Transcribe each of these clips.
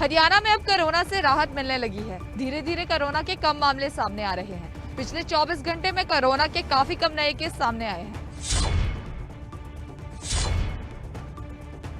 हरियाणा में अब कोरोना से राहत मिलने लगी है। धीरे धीरे कोरोना के कम मामले सामने आ रहे हैं। पिछले 24 घंटे में कोरोना के काफी कम नए केस सामने आए हैं।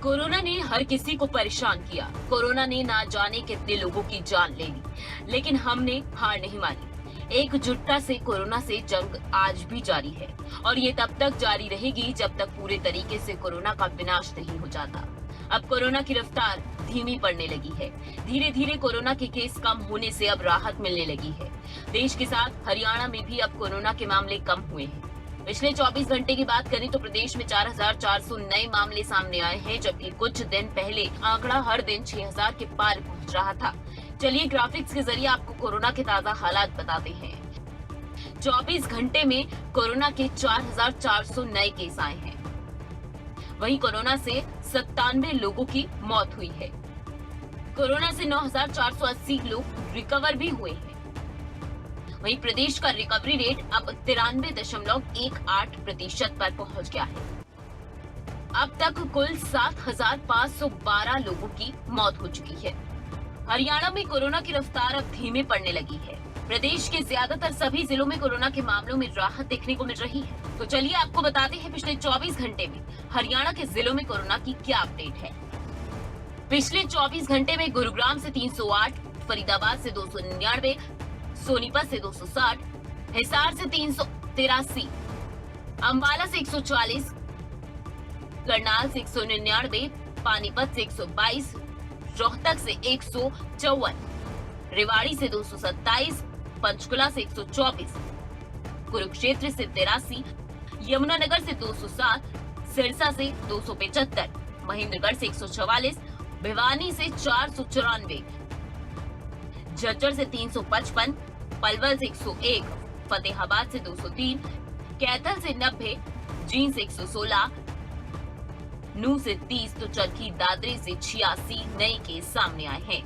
कोरोना ने हर किसी को परेशान किया। कोरोना ने ना जाने कितने लोगों की जान ले ली, लेकिन हमने हार नहीं मानी। एकजुटता से कोरोना से जंग आज भी जारी है और ये तब तक जारी रहेगी जब तक पूरे तरीके से कोरोना का विनाश नहीं हो जाता। अब कोरोना की रफ्तार धीमी पड़ने लगी है। धीरे धीरे कोरोना के केस कम होने से अब राहत मिलने लगी है। देश के साथ हरियाणा में भी अब कोरोना के मामले कम हुए हैं। पिछले 24 घंटे की बात करें तो प्रदेश में 4,400 नए मामले सामने आए हैं, जबकि कुछ दिन पहले आंकड़ा हर दिन 6,000 के पार पहुंच रहा था। चलिए ग्राफिक्स के जरिए आपको कोरोना के ताजा हालात बताते हैं। 24 घंटे में कोरोना के 4,400 नए केस आए हैं। वहीं कोरोना से 97 लोगों की मौत हुई है। कोरोना से 9,480 लोग रिकवर भी हुए हैं। वहीं प्रदेश का रिकवरी रेट अब 93.18% पर पहुंच गया है। अब तक कुल 7,512 लोगों की मौत हो चुकी है। हरियाणा में कोरोना की रफ्तार अब धीमे पड़ने लगी है। प्रदेश के ज्यादातर सभी जिलों में कोरोना के मामलों में राहत देखने को मिल रही है। तो चलिए आपको बताते हैं पिछले 24 घंटे में हरियाणा के जिलों में कोरोना की क्या अपडेट है। पिछले 24 घंटे में गुरुग्राम से 308, फरीदाबाद से 299, सोनीपत से 260, हिसार से 383, अंबाला से 140, करनाल से 199, पानीपत से 122, रोहतक से 154, रेवाड़ी से 227, पंचकुला से 124, कुरुक्षेत्र से 83, यमुनानगर से 207, सिरसा से 275, महेंद्रगढ़ से 144, भिवानी से 494, झज्जर से 355, पलवल से 101, फतेहाबाद से 203, कैथल से 90, जींद से 116, नूंह से 30 तो चरखी दादरी से 86 नए केस सामने आए हैं।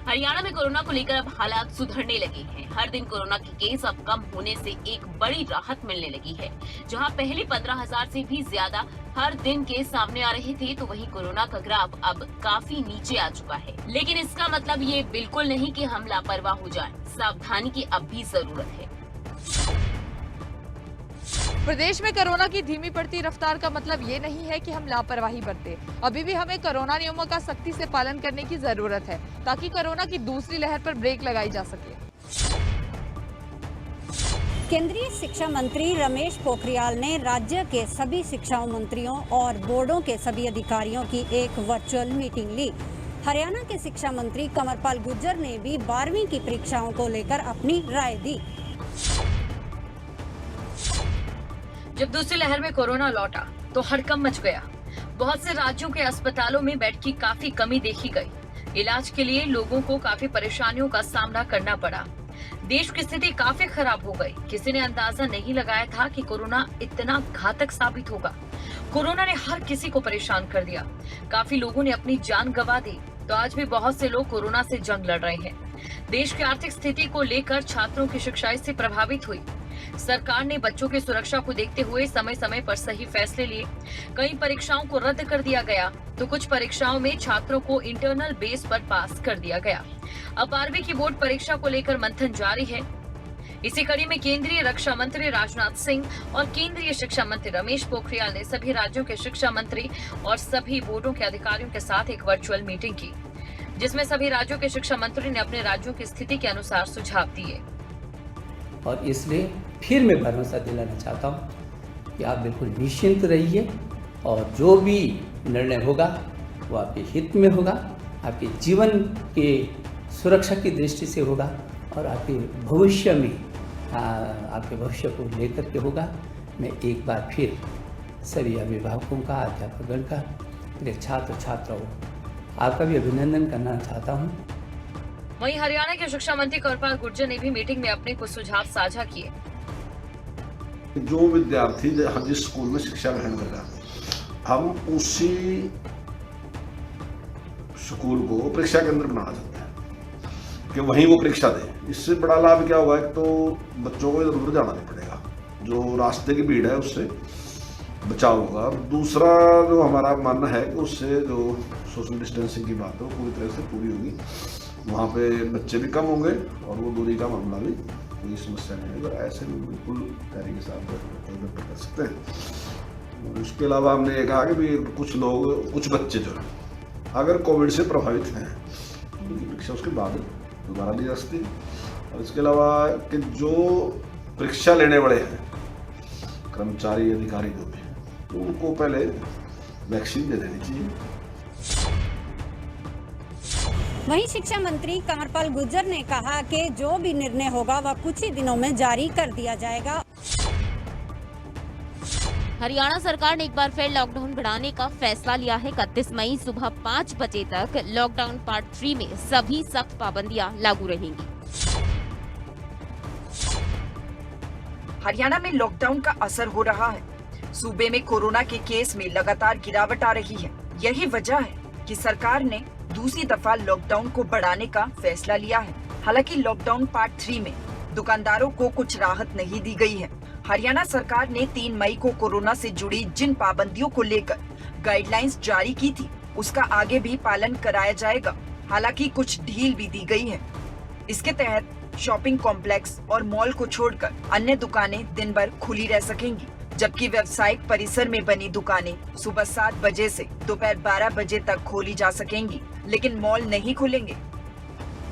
हरियाणा में कोरोना को लेकर अब हालात सुधरने लगे हैं। हर दिन कोरोना के केस अब कम होने से एक बड़ी राहत मिलने लगी है। जहां पहले 15,000 से भी ज्यादा हर दिन केस सामने आ रहे थे, तो वहीं कोरोना का ग्राफ अब काफी नीचे आ चुका है। लेकिन इसका मतलब ये बिल्कुल नहीं कि हम लापरवाह हो जाएं। सावधानी की अब भी जरूरत है। प्रदेश में कोरोना की धीमी पड़ती रफ्तार का मतलब ये नहीं है कि हम लापरवाही बरते। अभी भी हमें कोरोना नियमों का सख्ती से पालन करने की जरूरत है, ताकि कोरोना की दूसरी लहर पर ब्रेक लगाई जा सके। केंद्रीय शिक्षा मंत्री रमेश पोखरियाल ने राज्य के सभी शिक्षा मंत्रियों और बोर्डों के सभी अधिकारियों की एक वर्चुअल मीटिंग ली। हरियाणा के शिक्षा मंत्री कंवरपाल गुर्जर ने भी 12वीं की परीक्षाओं को लेकर अपनी राय दी। जब दूसरी लहर में कोरोना लौटा तो हड़कंप मच गया। बहुत से राज्यों के अस्पतालों में बेड की काफी कमी देखी गई। इलाज के लिए लोगों को काफी परेशानियों का सामना करना पड़ा। देश की स्थिति काफी खराब हो गई। किसी ने अंदाजा नहीं लगाया था कि कोरोना इतना घातक साबित होगा। कोरोना ने हर किसी को परेशान कर दिया। काफी लोगों ने अपनी जान गंवा दी, तो आज भी बहुत से लोग कोरोना से जंग लड़ रहे हैं। देश की आर्थिक स्थिति को लेकर छात्रों की शिक्षा इससे प्रभावित हुई। सरकार ने बच्चों की सुरक्षा को देखते हुए समय समय पर सही फैसले लिए। कई परीक्षाओं को रद्द कर दिया गया, तो कुछ परीक्षाओं में छात्रों को इंटरनल बेस पर पास कर दिया गया। अब 12वीं की बोर्ड परीक्षा को लेकर मंथन जारी है। इसी कड़ी में केंद्रीय रक्षा मंत्री राजनाथ सिंह और केंद्रीय शिक्षा मंत्री रमेश पोखरियाल ने सभी राज्यों के शिक्षा मंत्री और सभी बोर्डों के अधिकारियों के साथ एक वर्चुअल मीटिंग की, जिसमें सभी राज्यों के शिक्षा मंत्री ने अपने राज्यों की स्थिति के अनुसार सुझाव दिए। और इसलिए फिर मैं भरोसा दिलाना चाहता हूँ कि आप बिल्कुल निश्चिंत रहिए और जो भी निर्णय होगा वो आपके हित में होगा, आपके जीवन के सुरक्षा की दृष्टि से होगा और आपके भविष्य में आपके भविष्य को लेकर के होगा। मैं एक बार फिर सभी अभिभावकों का, अध्यापकगण का, मेरे छात्र छात्राओं आपका भी अभिनंदन करना चाहता हूँ। वहीं हरियाणा के शिक्षा मंत्री कंवरपाल गुर्जर ने भी मीटिंग में अपने कुछ सुझाव साझा किए। जो विद्यार्थी जिस स्कूल में शिक्षा ग्रहण कर रहा है, हम उसी स्कूल को परीक्षा केंद्र बनाना चाहते हैं कि वहीं वो परीक्षा दे। इससे बड़ा लाभ क्या होगा, एक तो बच्चों को इधर उधर जाना नहीं पड़ेगा, जो रास्ते की भीड़ है उससे बचाव होगा। दूसरा जो हमारा मानना है कि उससे जो सोशल डिस्टेंसिंग की बात है वो पूरी तरह से पूरी होगी। वहाँ पे बच्चे भी कम होंगे और वो दूरी का मामला भी कोई समस्या नहीं है। अगर ऐसे में बिल्कुल तैयारी के साथ कर सकते हैं। और इसके अलावा हमने ये कहा कि भी कुछ बच्चे जो हैं अगर कोविड से प्रभावित हैं उनकी परीक्षा उसके बाद दोबारा ली जा सकती है। और इसके अलावा कि जो परीक्षा लेने वाले हैं कर्मचारी अधिकारी जो भी हैं तो उनको पहले वैक्सीन दे देनी चाहिए। वहीं शिक्षा मंत्री कंवरपाल गुर्जर ने कहा कि जो भी निर्णय होगा वह कुछ ही दिनों में जारी कर दिया जाएगा। हरियाणा सरकार ने एक बार फिर लॉकडाउन बढ़ाने का फैसला लिया है। 31 मई सुबह 5 बजे तक लॉकडाउन पार्ट 3 में सभी सख्त पाबंदियां लागू रहेंगी। हरियाणा में लॉकडाउन का असर हो रहा है। सूबे में कोरोना के केस में लगातार गिरावट आ रही है। यही वजह है कि सरकार ने दूसरी दफा लॉकडाउन को बढ़ाने का फैसला लिया है। हालांकि लॉकडाउन पार्ट 3 में दुकानदारों को कुछ राहत नहीं दी गई है। हरियाणा सरकार ने 3 मई को कोरोना से जुड़ी जिन पाबंदियों को लेकर गाइडलाइंस जारी की थी उसका आगे भी पालन कराया जाएगा। हालांकि कुछ ढील भी दी गई है। इसके तहत शॉपिंग कॉम्प्लेक्स और मॉल को छोड़कर अन्य दुकानें दिन भर खुली रह सकेंगी, जबकि व्यावसायिक परिसर में बनी दुकानें सुबह 7 बजे से दोपहर 12 बजे तक खोली जा सकेंगी, लेकिन मॉल नहीं खुलेंगे।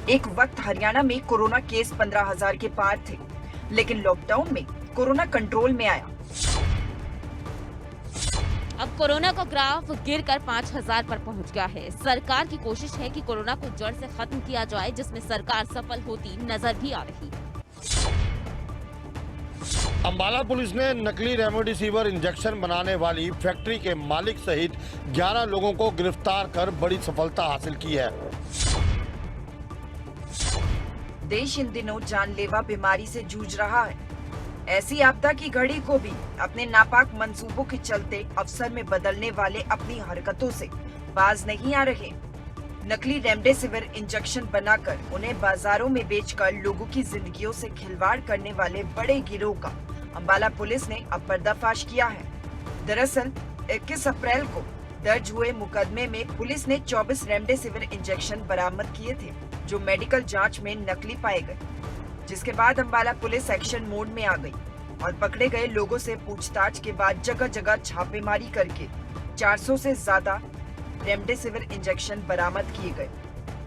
एक वक्त हरियाणा में कोरोना केस 15,000 के पार थे, लेकिन लॉकडाउन में कोरोना कंट्रोल में आया। अब कोरोना का ग्राफ गिरकर 5,000 पर पहुंच गया है। सरकार की कोशिश है कि कोरोना को जड़ से खत्म किया जाए, जिसमें सरकार सफल होती नजर भी आ रही है। अंबाला पुलिस ने नकली रेमडेसिविर इंजेक्शन बनाने वाली फैक्ट्री के मालिक सहित 11 लोगों को गिरफ्तार कर बड़ी सफलता हासिल की है। देश इन दिनों जानलेवा बीमारी से जूझ रहा है। ऐसी आपदा की घड़ी को भी अपने नापाक मंसूबों के चलते अवसर में बदलने वाले अपनी हरकतों से बाज नहीं आ रहे। नकली रेमडेसिविर इंजेक्शन बनाकर उन्हें बाजारों में बेचकर लोगों की जिंदगियों से खिलवाड़ करने वाले बड़े गिरोह का अंबाला पुलिस ने अब पर्दाफाश किया है। दरअसल 21 अप्रैल को दर्ज हुए मुकदमे में पुलिस ने 24 रेमडेसिविर इंजेक्शन बरामद किए थे, जो मेडिकल जांच में नकली पाए गए, जिसके बाद अंबाला पुलिस एक्शन मोड में आ गई और पकड़े गए लोगों से पूछताछ के बाद जगह जगह छापेमारी करके 400 से ज्यादा रेमडेसिविर इंजेक्शन बरामद किए गए।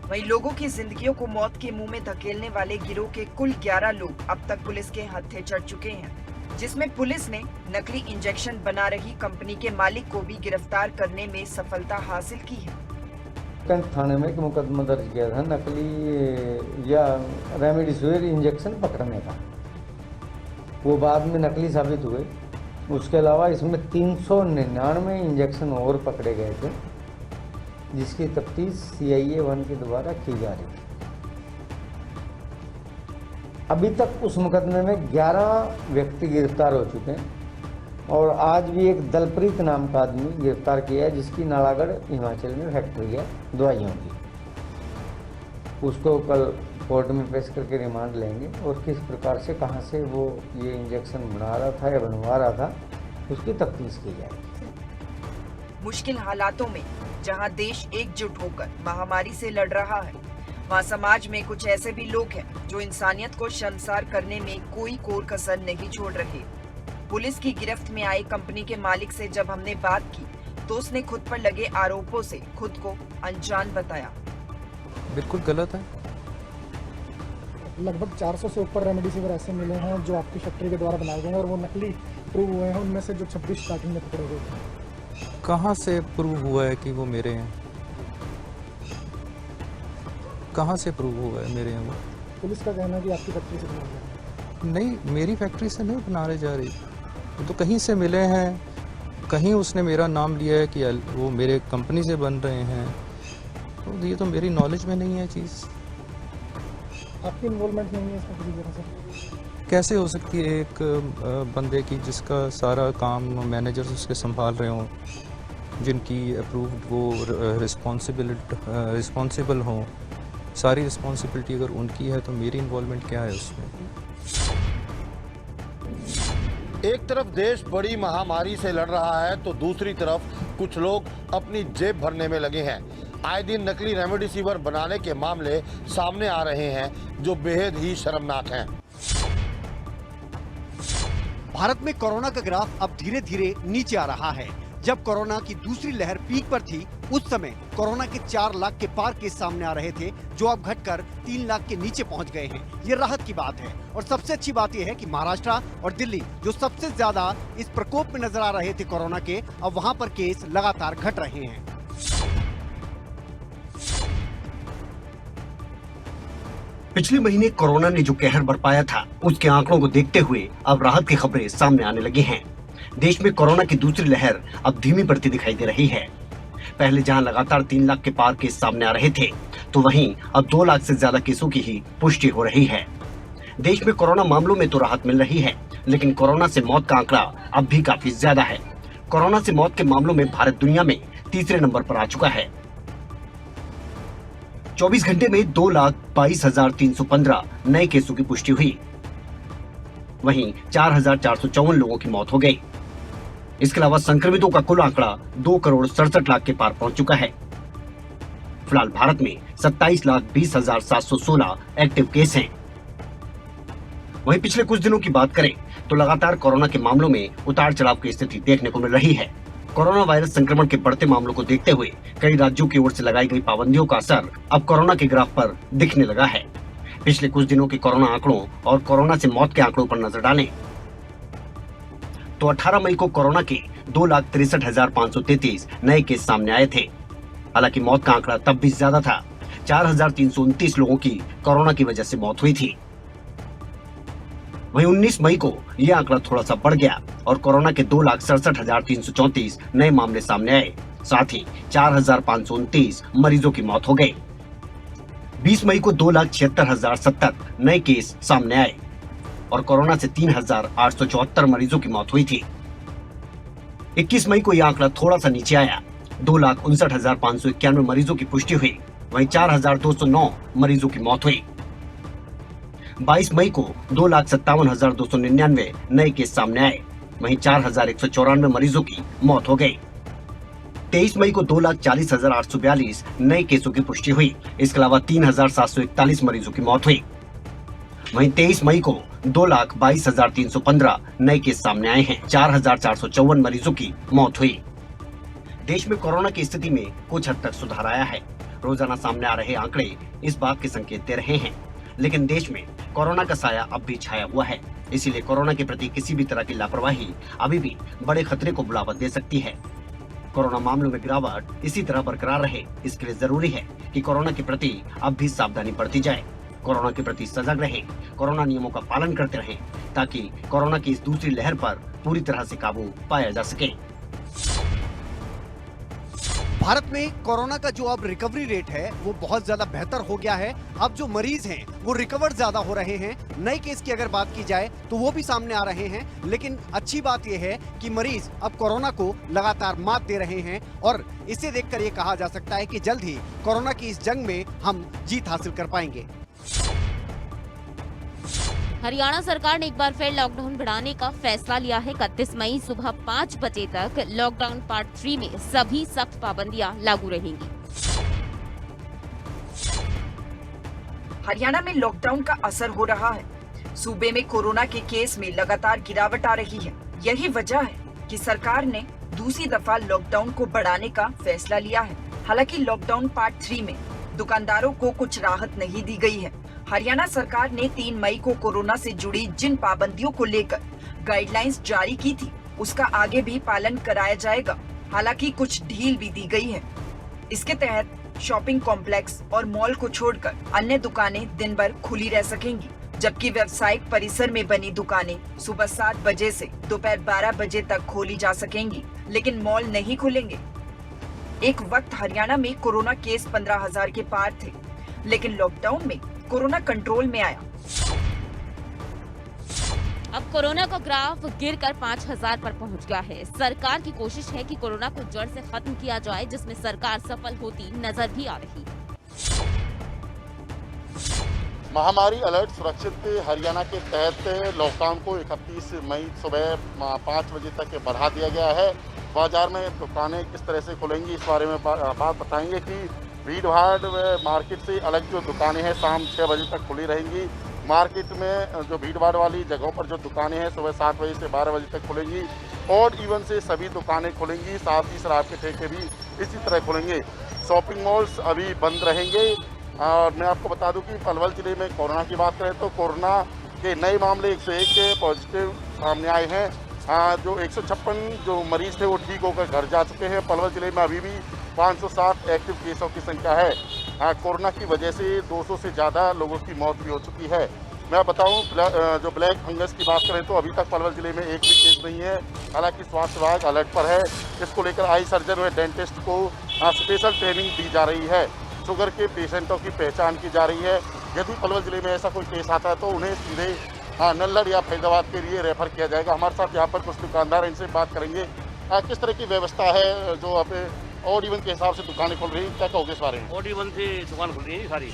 वहीं लोगों की जिंदगियों को मौत के मुंह में धकेलने वाले गिरोह के कुल 11 लोग अब तक पुलिस के हत्थे चढ़ चुके हैं, जिसमें पुलिस ने नकली इंजेक्शन बना रही कंपनी के मालिक को भी गिरफ्तार करने में सफलता हासिल की है। थाने में एक मुकदमा दर्ज किया था नकली या रेमडेसिविर इंजेक्शन पकड़ने का। वो बाद में नकली साबित हुए। उसके अलावा इसमें 399 इंजेक्शन और पकड़े गए थे, जिसकी तफ्तीश CIA 1 के द्वारा की जा रही थी। अभी तक उस मुकदमे में 11 व्यक्ति गिरफ्तार हो चुके हैं और आज भी एक दलप्रीत नाम का आदमी गिरफ्तार किया है, जिसकी नालागढ़ हिमाचल में फैक्ट्री है दवाइयों की। उसको कल कोर्ट में पेश करके रिमांड लेंगे और किस प्रकार से कहां से वो ये इंजेक्शन बना रहा था या बनवा रहा था उसकी तफ्तीश की जाएगी। मुश्किल हालातों में जहां देश एकजुट होकर महामारी से लड़ रहा है, वहां समाज में कुछ ऐसे भी लोग हैं जो इंसानियत को शर्मसार करने में कोई कोर कसर नहीं छोड़ रहे। पुलिस की गिरफ्त में आए कंपनी के मालिक से जब हमने बात की तो उसने खुद पर लगे आरोपों से खुद को अनजान बताया। बिल्कुल गलत है। लगभग 400 से ऊपर रेमडेसिविर ऐसे मिले हैं जो आपकी फैक्ट्री के द्वारा बनाए गए हैं और वो नकली प्रूव हुए हैं। उनमें से जो 26 स्टार्टिंग में पकड़े गए थे। कहाँ से प्रूव हुआ है कि वो मेरे हैं? कहाँ से प्रूव हुआ है मेरे हैं वो? पुलिस का कहना है कि आपकी फैक्ट्री से बनाए गए। नहीं, मेरी फैक्ट्री से नहीं बनाने जा रही, वो तो कहीं से मिले हैं। कहीं उसने मेरा नाम लिया है कि वो मेरे कंपनी से बन रहे हैं, तो ये तो मेरी नॉलेज में नहीं है चीज़। आपकी इन्वॉल्वमेंट नहीं है इसमें किसी तरह से? कैसे हो सकती है एक बंदे की जिसका सारा काम मैनेजर्स उसके संभाल रहे हों, जिनकी अप्रूव्ड वो रिस्पॉन्सिबल हों, सारी रिस्पॉन्सिबिलिटी अगर उनकी है तो मेरी इन्वॉल्वमेंट क्या है उसमें? एक तरफ देश बड़ी महामारी से लड़ रहा है तो दूसरी तरफ कुछ लोग अपनी जेब भरने में लगे हैं। आए दिन नकली रेमडेसिविर बनाने के मामले सामने आ रहे हैं जो बेहद ही शर्मनाक हैं। भारत में कोरोना का ग्राफ अब धीरे धीरे नीचे आ रहा है। जब कोरोना की दूसरी लहर पीक पर थी, उस समय कोरोना के 4 लाख के पार केस सामने आ रहे थे, जो अब घटकर 3 लाख के नीचे पहुंच गए हैं। ये राहत की बात है और सबसे अच्छी बात यह है कि महाराष्ट्र और दिल्ली, जो सबसे ज्यादा इस प्रकोप में नजर आ रहे थे कोरोना के, अब वहां पर केस लगातार घट रहे हैं। पिछले महीने कोरोना ने जो कहर बरपाया था, उसके आंकड़ों को देखते हुए अब राहत की खबरें सामने आने लगी हैं। देश में कोरोना की दूसरी लहर अब धीमी पड़ती दिखाई दे रही है। पहले जहां लगातार 3 लाख के पार केस सामने आ रहे थे, तो वहीं अब 2 लाख से ज्यादा केसों की ही पुष्टि हो रही है। देश में कोरोना मामलों में तो राहत मिल रही है, लेकिन कोरोना से मौत का आंकड़ा अब भी काफी ज्यादा है। कोरोना से मौत के मामलों में भारत दुनिया में तीसरे नंबर पर आ चुका है। 24 घंटे में 2,22,315 नए केसों की पुष्टि हुई। वहीं 4,454 लोगों की मौत हो गई। इसके अलावा संक्रमितों का कुल आंकड़ा 2,67 लाख के पार पहुंच चुका है। फिलहाल भारत में 27,20,716 एक्टिव केस हैं। वहीं पिछले कुछ दिनों की बात करें तो लगातार कोरोना के मामलों में उतार चढ़ाव की स्थिति देखने को मिल रही है। कोरोना वायरस संक्रमण के बढ़ते मामलों को देखते हुए कई राज्यों की ओर से लगाई गई पाबंदियों का असर अब कोरोना के ग्राफ पर दिखने लगा है। पिछले कुछ दिनों के कोरोना आंकड़ों और कोरोना से मौत के आंकड़ों पर नजर डालें तो 18 मई को कोरोना के 2,63,533 नए केस सामने आए थे। हालांकि मौत का आंकड़ा तब भी ज्यादा था। 4,329 लोगों की कोरोना की वजह से मौत हुई थी। वहीं 19 मई को यह आंकड़ा थोड़ा सा बढ़ गया और कोरोना के 2,67,334 नए मामले सामने आए। साथ ही 4,529 मरीजों की मौत हो गई। 20 मई को 2,76,070 नए केस सामने आए और कोरोना से 3,874 मरीजों की मौत हुई थी। 21 मई को यह आंकड़ा थोड़ा सा नीचे आया। 2,59,591 मरीजों की पुष्टि हुई। वहीं 4,209 मरीजों की मौत हुई। 22 मई को 2,57,299 नए केस सामने आए। वहीं 4,194 मरीजों की मौत हो गई। 23 मई को 2,40,842 नए केसों की पुष्टि हुई। इसके अलावा 3,741 मरीजों की मौत हुई। वहीं 23 मई को 2,22,315 नए केस सामने आए हैं। 4,454 मरीजों की मौत हुई। देश में कोरोना की स्थिति में कुछ हद तक सुधार आया है। रोजाना सामने आ रहे आंकड़े इस बात के संकेत दे रहे हैं, लेकिन देश में कोरोना का साया अब भी छाया हुआ है। इसीलिए कोरोना के प्रति किसी भी तरह की लापरवाही अभी भी बड़े खतरे को बुलावा दे सकती है। कोरोना मामलों में गिरावट इसी तरह बरकरार रहे, इसके लिए जरूरी है कि कोरोना के प्रति अब भी सावधानी बरती जाए। कोरोना के प्रति सजग रहें, कोरोना नियमों का पालन करते रहें, ताकि कोरोना की इस दूसरी लहर पर पूरी तरह से काबू पाया जा सके। भारत में कोरोना का जो अब रिकवरी रेट है वो बहुत ज्यादा बेहतर हो गया है। अब जो मरीज हैं वो रिकवर ज्यादा हो रहे हैं। नए केस की अगर बात की जाए तो वो भी सामने आ रहे हैं, लेकिन अच्छी बात यह है कि मरीज अब कोरोना को लगातार मात दे रहे हैं और इसे देखकर ये कहा जा सकता है कि जल्द ही कोरोना की इस जंग में हम जीत हासिल कर पाएंगे। हरियाणा सरकार ने एक बार फिर लॉकडाउन बढ़ाने का फैसला लिया है। 31 मई सुबह 5 बजे तक लॉकडाउन पार्ट 3 में सभी सख्त पाबंदियां लागू रहेंगी। हरियाणा में लॉकडाउन का असर हो रहा है। सूबे में कोरोना के केस में लगातार गिरावट आ रही है। यही वजह है कि सरकार ने दूसरी दफा लॉकडाउन को बढ़ाने का फैसला लिया है। हालांकि लॉकडाउन पार्ट 3 में दुकानदारों को कुछ राहत नहीं दी गई है। हरियाणा सरकार ने 3 मई को कोरोना से जुड़ी जिन पाबंदियों को लेकर गाइडलाइंस जारी की थी, उसका आगे भी पालन कराया जाएगा। हालांकि कुछ ढील भी दी गई है। इसके तहत शॉपिंग कॉम्प्लेक्स और मॉल को छोड़कर अन्य दुकानें दिन भर खुली रह सकेंगी, जबकि व्यावसायिक परिसर में बनी दुकानें सुबह 7 बजे से दोपहर 12 बजे तक खोली जा सकेंगी, लेकिन मॉल नहीं खुलेंगे। एक वक्त हरियाणा में कोरोना केस 15,000 के पार थे, लेकिन लॉकडाउन में कोरोना कंट्रोल में आया। अब कोरोना का ग्राफ गिरकर 5,000 पर पहुंच गया है। सरकार की कोशिश है कि कोरोना को जड़ से खत्म किया जाए, जिसमें सरकार सफल होती नजर भी आ रही है। महामारी अलर्ट सुरक्षित हरियाणा के तहत लॉकडाउन को 31 मई सुबह 5 बजे तक बढ़ा दिया गया है। बाजार में दुकानें किस तरह से खुलेंगी इस बारे में बात बताएंगे कि भीड़ भाड़ मार्केट से अलग जो दुकानें हैं शाम 6 बजे तक खुली रहेंगी। मार्केट में जो भीड़ भाड़ वाली जगहों पर जो दुकानें हैं सुबह 7 बजे से 12 बजे तक खुलेंगी। ऑड इवन से सभी दुकानें खुलेंगी, साथ ही शराब के ठेके भी इसी तरह खुलेंगे। शॉपिंग मॉल्स अभी बंद रहेंगे। और मैं आपको बता दूं कि पलवल जिले में कोरोना की बात करें तो कोरोना के नए मामले 101 पॉजिटिव सामने आए हैं। जो 156 जो मरीज थे वो ठीक होकर घर जा चुके हैं। पलवल जिले में अभी भी 507 एक्टिव केसों की संख्या है। कोरोना की वजह से 200 से ज़्यादा लोगों की मौत भी हो चुकी है। मैं बताऊं जो ब्लैक फंगस की बात करें तो अभी तक पलवल जिले में एक भी केस नहीं है। हालांकि स्वास्थ्य विभाग अलर्ट पर है। इसको लेकर आई सर्जन व डेंटिस्ट को स्पेशल ट्रेनिंग दी जा रही है। शुगर के पेशेंटों की पहचान की जा रही है। यदि पलवल जिले में ऐसा कोई केस आता है तो उन्हें सीधे नल्लड़ या फैजाबाद के लिए रेफर किया जाएगा। हमारे साथ यहाँ पर कुछ दुकानदार, इनसे बात करेंगे किस तरह की व्यवस्था है जो अब ऑड इवन के हिसाब से दुकानें खुल रही है, क्या कहोगे इस बारे में? ऑड इवन से दुकान खुल रही है सारी,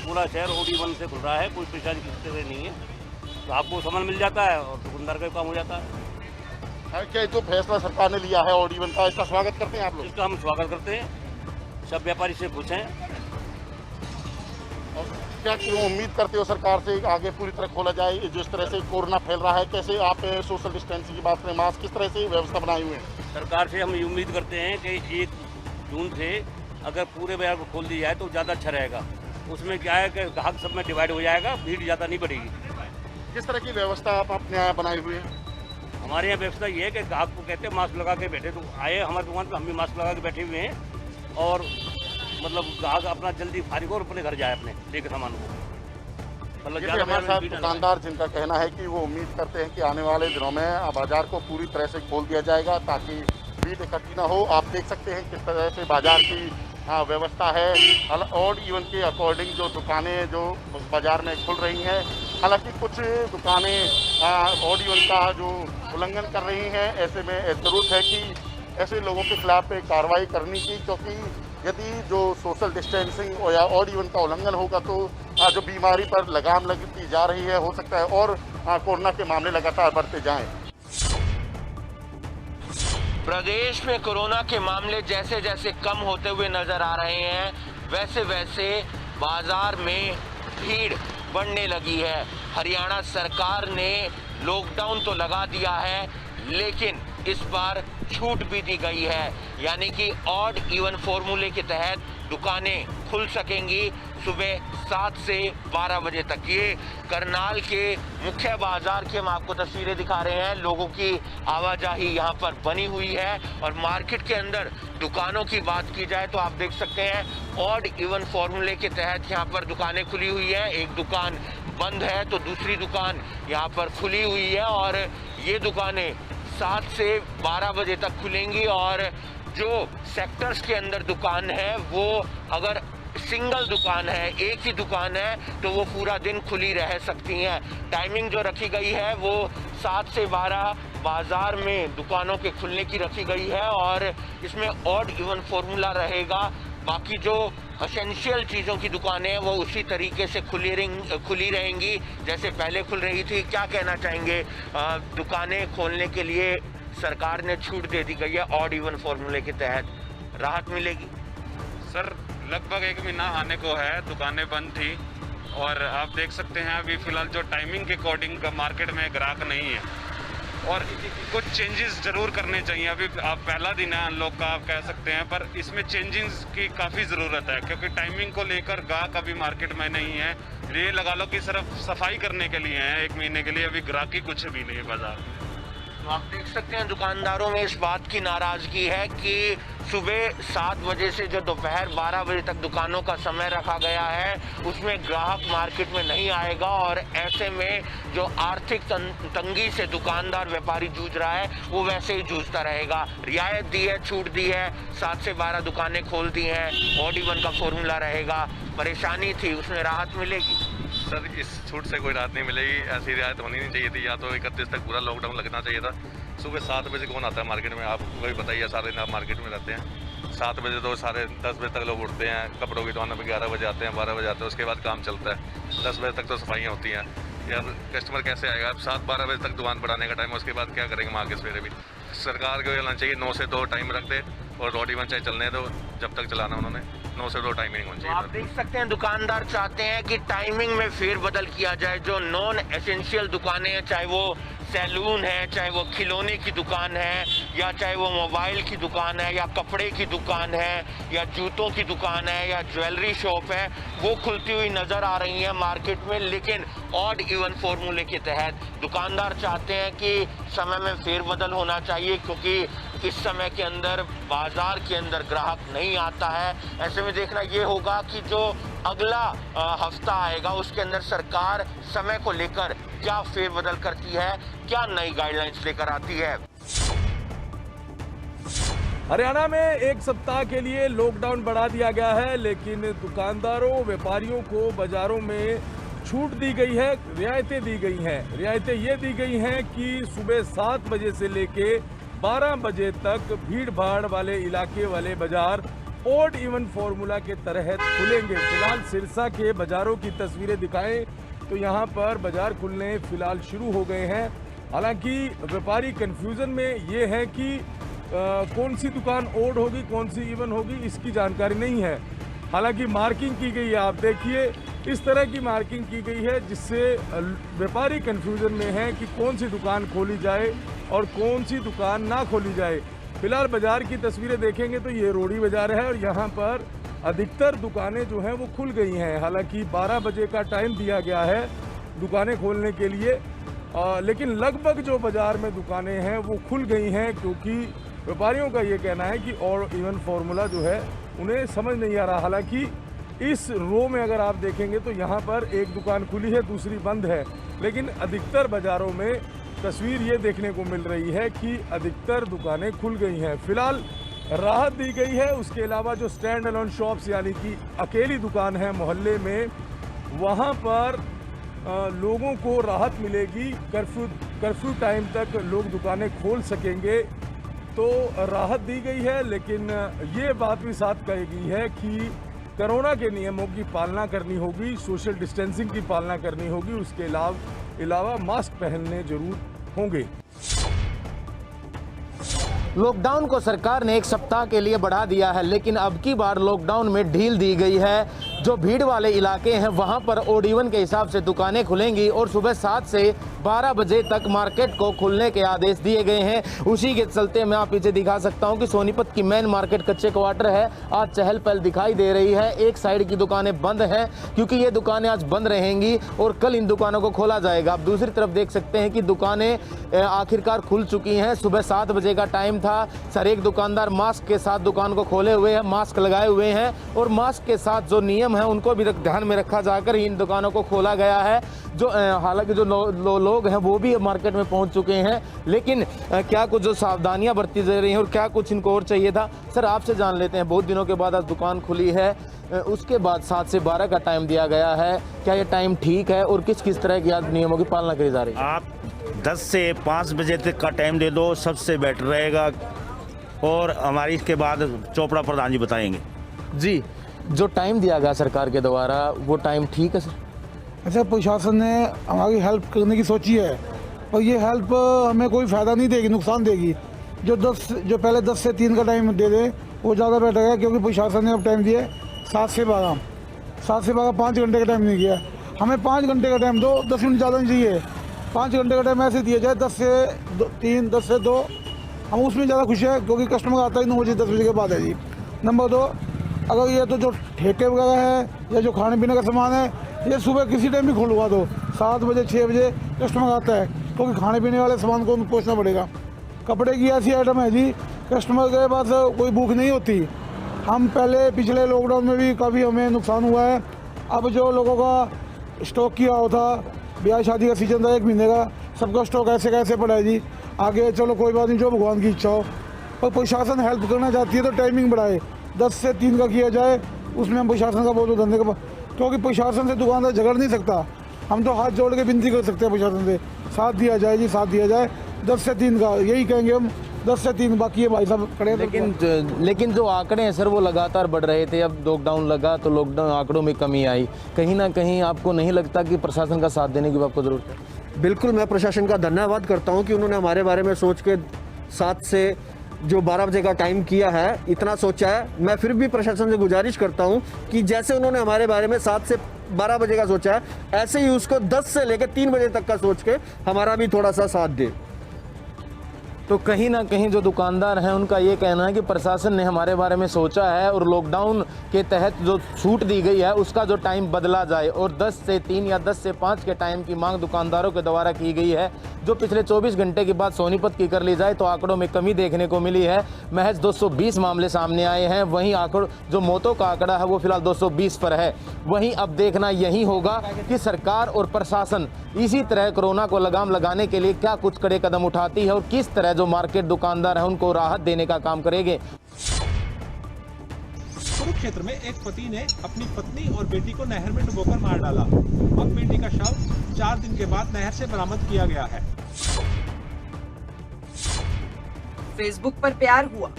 पूरा शहर ऑड इवन से खुल रहा है, कोई परेशानी किसी तरह नहीं है। तो आपको सामान मिल जाता है और दुकानदार का काम हो जाता है। क्या जो फैसला सरकार ने लिया है ऑड इवन का, इसका स्वागत करते हैं आप लोग? इसका हम स्वागत करते हैं, सब व्यापारी से खुश हैं। क्या क्यों उम्मीद करते हो सरकार से आगे पूरी तरह खोला जाए? जिस तरह से कोरोना फैल रहा है, कैसे आप सोशल डिस्टेंसिंग की बात करें, मास्क किस तरह से व्यवस्था बनाई हुई है? सरकार से हम उम्मीद करते हैं कि 1 जून से अगर पूरे बाजार को खोल दिया जाए तो ज़्यादा अच्छा रहेगा। उसमें क्या है कि ग्राहक सब में डिवाइड हो जाएगा, भीड़ ज़्यादा नहीं बढ़ेगी। किस तरह की व्यवस्था आप अपने यहाँ बनाई हुई है? हमारे यहाँ व्यवस्था ये है कि ग्राहक को कहते हैं मास्क लगा के बैठे, तो आए हमारी दुकान पर, हम भी मास्क लगा के बैठे हुए हैं और मतलब ग्राहक अपना जल्दी फारिग और अपने घर जाए अपने लेकर सामान को। मतलब हमारे साथ दुकानदार जिनका कहना है कि वो उम्मीद करते हैं कि आने वाले दिनों में बाजार को पूरी तरह से खोल दिया जाएगा ताकि भीड़ इकट्ठी ना हो। आप देख सकते हैं किस तरह से बाजार की व्यवस्था है। ऑड इवन के अकॉर्डिंग जो दुकानें जो बाजार में खुल रही हैं, हालांकि कुछ दुकानें ऑड इवन का जो उल्लंघन कर रही हैं। ऐसे में ज़रूरत है कि ऐसे लोगों के खिलाफ कार्रवाई करने की, क्योंकि यदि जो सोशल डिस्टेंसिंग या ऑड इवन का उल्लंघन होगा तो जो बीमारी पर लगाम लगती जा रही है, हो सकता है और कोरोना के मामले लगातार बढ़ते जाएं। प्रदेश में कोरोना के मामले जैसे जैसे कम होते हुए नजर आ रहे हैं, वैसे वैसे बाजार में भीड़ बढ़ने लगी है। हरियाणा सरकार ने लॉकडाउन तो लगा दिया है, लेकिन इस बार छूट भी दी गई है, यानी कि ऑड इवन फॉर्मूले के तहत दुकानें खुल सकेंगी सुबह 7 से 12 बजे तक। ये करनाल के मुख्य बाजार की हम आपको तस्वीरें दिखा रहे हैं। लोगों की आवाजाही यहाँ पर बनी हुई है और मार्केट के अंदर दुकानों की बात की जाए तो आप देख सकते हैं ऑड इवन फॉर्मूले के तहत यहाँ पर दुकानें खुली हुई है। एक दुकान बंद है तो दूसरी दुकान यहाँ पर खुली हुई है और ये दुकानें 7 से 12 बजे तक खुलेंगी। और जो सेक्टर्स के अंदर दुकान है वो अगर सिंगल दुकान है, एक ही दुकान है, तो वो पूरा दिन खुली रह सकती हैं। टाइमिंग जो रखी गई है वो 7 से 12 बाजार में दुकानों के खुलने की रखी गई है और इसमें ऑड इवन फॉर्मूला रहेगा। बाकी जो एसेंशियल चीज़ों की दुकानें हैं वो उसी तरीके से खुली रहेंगी जैसे पहले खुल रही थी। क्या कहना चाहेंगे? दुकानें खोलने के लिए सरकार ने छूट दे दी गई है, ऑड इवन फॉर्मूले के तहत राहत मिलेगी? सर लगभग 1 महीना आने को है, दुकानें बंद थी और आप देख सकते हैं अभी फ़िलहाल जो टाइमिंग के अकॉर्डिंग मार्केट में ग्राहक नहीं है और कुछ चेंजेस ज़रूर करने चाहिए। अभी आप पहला दिन है अनलॉक का, आप कह सकते हैं, पर इसमें चेंजेस की काफ़ी ज़रूरत है क्योंकि टाइमिंग को लेकर ग्राहक अभी मार्केट में नहीं है। ये लगा लो कि सिर्फ सफाई करने के लिए है 1 महीने के लिए, अभी ग्राहकी कुछ भी नहीं है बाजार में। तो आप देख सकते हैं दुकानदारों में इस बात की नाराज़गी है कि सुबह 7 बजे से जो दोपहर 12 बजे तक दुकानों का समय रखा गया है उसमें ग्राहक मार्केट में नहीं आएगा और ऐसे में जो आर्थिक तंगी से दुकानदार व्यापारी जूझ रहा है वो वैसे ही जूझता रहेगा। रियायत दी है, छूट दी है, 7 से 12 दुकानें खोल दी हैं, ऑड इवन का फॉर्मूला रहेगा। परेशानी थी उसमें राहत मिलेगी? सर इस छूट से कोई राहत नहीं मिलेगी, ऐसी रियायत होनी नहीं चाहिए थी। या तो 31 तक पूरा लॉकडाउन लगना चाहिए था। सुबह 7 बजे कौन आता है मार्केट में? आपको भी बताइए, सारे दिन आप मार्केट में रहते हैं। 7 बजे तो साढ़े 10 बजे तक लोग उठते हैं, कपड़ों की दुकानों पे 11 बजे आते हैं, 12 बजे आते हैं, उसके बाद काम चलता है। 10 बजे तक तो सफाइयाँ होती हैं, या कस्टमर कैसे आएगा? अब 7-12 बजे तक दुकान बढ़ाने का टाइम है, उसके बाद क्या करेंगे वहाँ के सवेरे भी? सरकार को ये होना चाहिए 9 से 2 टाइम रख दे, और रोड इवन चाहे चलने दो, जब तक चलाना उन्होंने 9 से 2 टाइमिंग होनी चाहिए। आप देख सकते हैं दुकानदार चाहते हैं कि टाइमिंग में फेरबदल किया जाए। जो नॉन एसेंशियल दुकानें हैं, चाहे वो सैलून है, चाहे वो खिलौने की दुकान है, या चाहे वो मोबाइल की दुकान है, या कपड़े की दुकान है, या जूतों की दुकान है, या ज्वेलरी शॉप है, वो खुलती हुई नजर आ रही है मार्केट में। लेकिन ऑड इवन फॉर्मूले के तहत दुकानदार चाहते हैं कि समय में फेरबदल होना चाहिए, क्योंकि इस समय के अंदर बाजार के अंदर ग्राहक नहीं आता है। ऐसे में देखना ये होगा कि जो अगला हफ्ता आएगा उसके अंदर सरकार समय को लेकर क्या फेरबदल करती है, क्या नई गाइडलाइंस लेकर आती है। हरियाणा में एक सप्ताह के लिए लॉकडाउन बढ़ा दिया गया है, लेकिन दुकानदारों, व्यापारियों को बाजारों में छूट दी गई है, रियायतें दी गई हैं। रियायतें ये दी गई हैं कि सुबह 7 बजे से लेके 12 बजे तक भीड़ भाड़ वाले इलाके वाले बाजार ऑड इवन फॉर्मूला के तहत खुलेंगे। फिलहाल सिरसा के बाजारों की तस्वीरें दिखाएं तो यहाँ पर बाजार खुलने फिलहाल शुरू हो गए हैं। हालांकि व्यापारी कंफ्यूजन में ये है कि कौन सी दुकान ओड होगी, कौन सी इवन होगी, इसकी जानकारी नहीं है। हालांकि मार्किंग की गई है, आप देखिए इस तरह की मार्किंग की गई है जिससे व्यापारी कंफ्यूजन में है कि कौन सी दुकान खोली जाए और कौन सी दुकान ना खोली जाए। फिलहाल बाजार की तस्वीरें देखेंगे तो ये रोडी बाजार है और यहाँ पर अधिकतर दुकानें जो हैं वो खुल गई हैं। हालांकि 12 बजे का टाइम दिया गया है दुकानें खोलने के लिए, लेकिन लगभग जो बाजार में दुकानें हैं वो खुल गई हैं, क्योंकि व्यापारियों का ये कहना है कि और इवन फार्मूला जो है उन्हें समझ नहीं आ रहा। हालांकि इस रो में अगर आप देखेंगे तो यहाँ पर एक दुकान खुली है, दूसरी बंद है, लेकिन अधिकतर बाज़ारों में तस्वीर ये देखने को मिल रही है कि अधिकतर दुकानें खुल गई हैं। फिलहाल राहत दी गई है। उसके अलावा जो स्टैंड अलोन शॉप्स यानी कि अकेली दुकान है मोहल्ले में, वहाँ पर लोगों को राहत मिलेगी। कर्फ्यू टाइम तक लोग दुकानें खोल सकेंगे, तो राहत दी गई है। लेकिन ये बात भी साथ कही गई है कि कोरोना के नियमों की पालना करनी होगी, सोशल डिस्टेंसिंग की पालना करनी होगी, उसके अलावा मास्क पहनने जरूर होंगे। लॉकडाउन को सरकार ने एक सप्ताह के लिए बढ़ा दिया है, लेकिन अब की बार लॉकडाउन में ढील दी गई है। जो भीड़ वाले इलाके हैं वहां पर ओड इवन के हिसाब से दुकानें खुलेंगी और सुबह 7 से 12 बजे तक मार्केट को खुलने के आदेश दिए गए हैं। उसी के चलते मैं आप पीछे दिखा सकता हूं कि सोनीपत की मेन मार्केट कच्चे क्वार्टर है, आज चहल पहल दिखाई दे रही है। एक साइड की दुकानें बंद हैं क्योंकि ये दुकानें आज बंद रहेंगी और कल इन दुकानों को खोला जाएगा। आप दूसरी तरफ देख सकते हैं कि दुकानें आखिरकार खुल चुकी हैं। सुबह 7 बजे का टाइम था। हर एक दुकानदार मास्क के साथ दुकान को खोले हुए हैं, मास्क लगाए हुए हैं और मास्क के साथ जो नियम है उनको भी ध्यान में रखा जाकर इन दुकानों को खोला गया है। जो हालांकि जो लोग हैं वो भी मार्केट में पहुंच चुके हैं, लेकिन क्या कुछ जो सावधानियां बरती जा रही हैं और क्या कुछ इनको और चाहिए था। सर आपसे जान लेते हैं, बहुत दिनों के बाद आज दुकान खुली है, उसके बाद 7 से 12 का टाइम दिया गया है, क्या ये टाइम ठीक है और किस किस तरह की आज नियमों की पालना करी जा रही है? आप 10 से 5 बजे तक का टाइम दे दो, सबसे बेटर रहेगा। और हमारी इसके बाद चोपड़ा प्रधान जी बताएंगे। जी, जो टाइम दिया गया सरकार के द्वारा वो टाइम ठीक है सर? अच्छा, प्रशासन ने हमारी हेल्प करने की सोची है, और ये हेल्प हमें कोई फ़ायदा नहीं देगी, नुकसान देगी। जो पहले 10 से 3 का टाइम दे दे वो ज़्यादा बेटर है, क्योंकि प्रशासन ने अब टाइम दिया 7 से 12 5 घंटे का टाइम नहीं किया। हमें 5 घंटे का टाइम दो, 10 मिनट ज़्यादा नहीं चाहिए। 5 घंटे का टाइम ऐसे दिया जाए, 10 से 3, 10 से 2, हम उसमें ज़्यादा खुश है, क्योंकि कस्टमर आता ही 9 बजे 10 बजे के बाद है जी। नंबर 2, अगर ये तो जो ठेके वगैरह है या जो खाने पीने का सामान है, ये सुबह किसी टाइम भी खुलवा दो, 7 बजे 6 बजे कस्टमर आता है, क्योंकि खाने पीने वाले सामान को उनको पहुँचना पड़ेगा। कपड़े की ऐसी आइटम है जी, कस्टमर के पास कोई भूख नहीं होती। हम पिछले लॉकडाउन में भी काफ़ी हमें नुकसान हुआ है। अब जो लोगों का स्टॉक किया हुआ था, ब्याह शादी का सीजन था 1 महीने का, सबका स्टॉक ऐसे कैसे पड़ा है जी। आगे चलो कोई बात नहीं, जो भगवान की इच्छा हो, पर प्रशासन हेल्प करना चाहती है तो टाइमिंग बढ़ाए, 10 से 3 का किया जाए। उसमें हम प्रशासन का बहुत धन्यवाद का, क्योंकि प्रशासन से दुकानदार झगड़ नहीं सकता। हम तो हाथ जोड़ के विनती कर सकते हैं प्रशासन से, साथ दिया जाए जी, साथ दिया जाए। 10 से 3 का यही कहेंगे हम, 10 से 3 बाकी है भाई साहब खड़े। लेकिन जो आंकड़े हैं सर वो लगातार बढ़ रहे थे। अब लॉकडाउन लगा तो लॉकडाउन आंकड़ों में कमी आई। कहीं ना कहीं आपको नहीं लगता कि प्रशासन का साथ देने की आपको ज़रूरत है? बिल्कुल, मैं प्रशासन का धन्यवाद करता हूं कि उन्होंने हमारे बारे में सोच के 7 से जो 12 बजे का टाइम किया है, इतना सोचा है। मैं फिर भी प्रशासन से गुजारिश करता हूं कि जैसे उन्होंने हमारे बारे में 7 से 12 बजे का सोचा है, ऐसे ही उसको 10 से लेकर 3 बजे तक का सोच के हमारा भी थोड़ा सा साथ दे। तो कहीं ना कहीं जो दुकानदार हैं उनका ये कहना है कि प्रशासन ने हमारे बारे में सोचा है और लॉकडाउन के तहत जो छूट दी गई है उसका जो टाइम बदला जाए और 10 से 3 या 10 से 5 के टाइम की मांग दुकानदारों के द्वारा की गई है, जो पिछले 24 घंटे के बाद सोनीपत की कर ली जाए तो आंकड़ों में कमी देखने को मिली है। महज 220 मामले सामने आए हैं। वहीं आंकड़ों जो मौतों का आंकड़ा है वो फिलहाल 220 पर है। वहीं अब देखना यही होगा कि सरकार और प्रशासन इसी तरह कोरोना को लगाम लगाने के लिए क्या कुछ कड़े कदम उठाती है और किस तरह जो मार्केट दुकानदार है उनको राहत देने का काम करेंगे। कुरुक्षेत्र में एक पति ने अपनी पत्नी और बेटी को नहर में डुबोकर मार डाला। अब बेटी का शव 4 दिन के बाद नहर से बरामद किया गया है। फेसबुक पर प्यार हुआ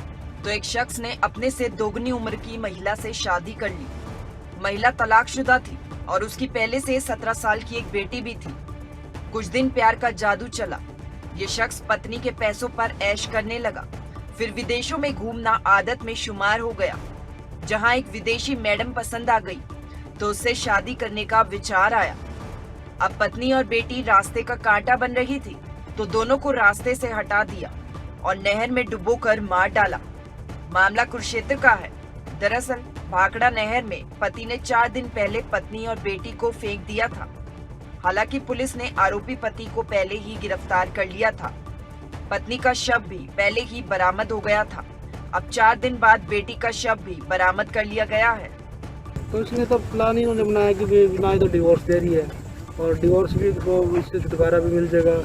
तो एक शख्स ने अपने से दोगुनी उम्र की महिला से शादी कर ली। महिला तलाकशुदा थी और उसकी पहले से 17 साल की एक बेटी भी थी। कुछ दिन प्यार का जादू चला। ये शख्स पत्नी के पैसों पर ऐश करने लगा। फिर विदेशों में घूमना आदत में शुमार हो गया। जहां एक विदेशी मैडम पसंद आ गई तो उससे शादी करने का विचार आया। अब पत्नी और बेटी रास्ते का कांटा बन रही थी तो दोनों को रास्ते से हटा दिया और नहर में डुबोकर मार डाला। मामला कुरुक्षेत्र का है। दरअसल भाखड़ा नहर में पति ने 4 दिन पहले पत्नी और बेटी को फेंक दिया था। हालांकि पुलिस ने आरोपी पति को पहले ही गिरफ्तार कर लिया था। पत्नी का शव भी पहले ही बरामद हो गया था। अब 4 दिन बाद बेटी का शव भी बरामद कर लिया गया है। तो उसने तो प्लान ही उन्होंने बनाया कि ना तो डिवोर्स दे रही है और डिवोर्स भी को इससे छुटकारा भी मिल जाएगा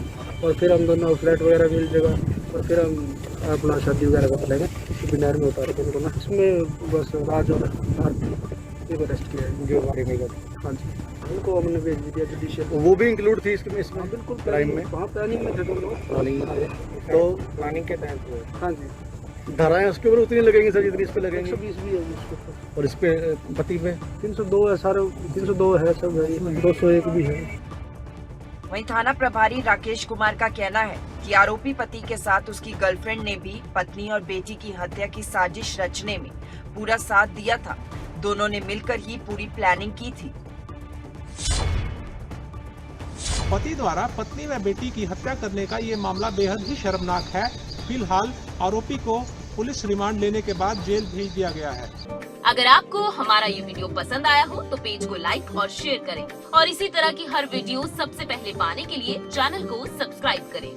और फिर हम दोनों फ्लैट वगैरह मिल जाएगा और फिर हम अपना शादी वगैरह कर लेंगे। किसी नहर में उतार के ना इसमें बस राज और आरती को अरेस्ट किया है जो हमारे में। हाँ जी, उनको हमने भेज दिया जुडिशियल। वो भी इंक्लूड थी इसमें बिल्कुल क्राइम में। वहाँ प्लानिंग में थे तुम लोग। प्लानिंग में तो प्लानिंग के तहत। हाँ जी, धाराएं उसके ऊपर उतनी लगेंगी सर जितनी इस पे लगेंगी। 120 भी है उसके ऊपर और इस पे पति पे 302 है सारे। 302 है सब है, 201 भी है। वहीं थाना प्रभारी राकेश कुमार का कहना है कि आरोपी पति के साथ उसकी गर्लफ्रेंड ने भी पत्नी और बेटी की हत्या की साजिश रचने में पूरा साथ दिया था। दोनों ने मिलकर ही पूरी प्लानिंग की थी। पति द्वारा पत्नी व बेटी की हत्या करने का ये मामला बेहद ही शर्मनाक है। फिलहाल आरोपी को पुलिस रिमांड लेने के बाद जेल भेज दिया गया है। अगर आपको हमारा ये वीडियो पसंद आया हो तो पेज को लाइक और शेयर करें और इसी तरह की हर वीडियो सबसे पहले पाने के लिए चैनल को सब्सक्राइब करें।